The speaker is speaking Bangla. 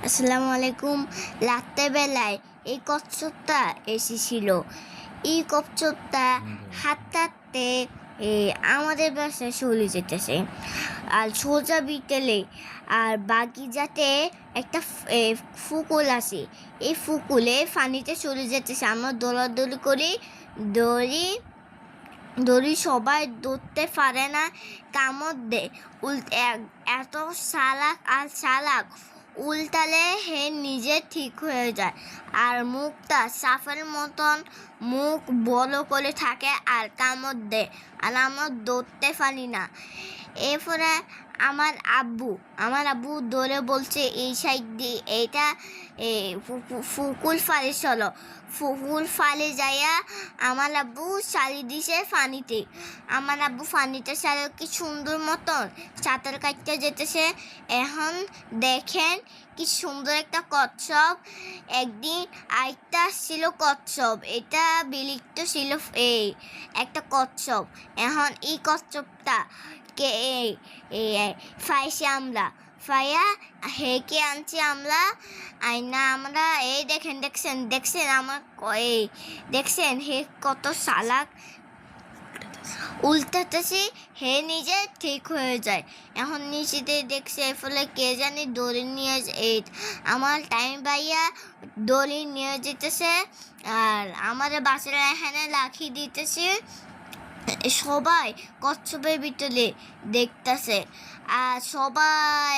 আসসালামু আলাইকুম। রাত্রেবেলায় এই কচ্ছপটা এসেছিল। এই কচ্ছপটা হাঁটতে হাঁটতে আমাদের বাসায় চলে যেতেছে, আর সোজা বিকেলে আর বাগিচাতে একটা ফুকুল আছে। এই ফুকুলে পানিতে চলে যেতেছে। আমরা দৌড়াদৌড়ি করি, দৌড়ি দড়ি সবাই ধরতে পারে না, কামড় দেয়। এত চালাক উল্টালে হে নিজে ঠিক হয়ে যায়, আর মুখটা সাপের মতন মুখ বড় করে থাকে আর কামড় দেয়, আর আমরা ধরতে পারি না। এরপরে আমার আব্বু ধরে বলছে এই সাইড দিয়ে এইটা ফুকুল ফালে চলো। ফুকুল ফালে যাইয়া আমার আব্বু চালি দিছে পানিতে। আমার আব্বু পানিতে চালে কি সুন্দর মতন সাঁতার কাটতে যেতেছে। এখন দেখেন কি সুন্দর একটা কচ্ছপ। একদিন আরেকটা ছিল কচ্ছপ, এটা বিলুপ্ত ছিল একটা কচ্ছপ। এখন এই কচ্ছপটা কে ফাইসে আমরা ফাইয়া হেকে আনছি আমরা আইনা আমরা দেখছেন আমার দেখছেন হে কত চালাক উল্টাতেছি, হে নিজে ঠিক হয়ে যায়। এখন নিচেতে দেখছে ফলে কে জানি দড়ি নিয়ে আমার টাইম ভাইয়া দড়ি নিয়ে যেতেছে, আর আমাদের বাচ্চারা এখানে লাঠি দিতেছে। সবাই কচ্ছপের ভিতরে দেখতেছে, আর সবাই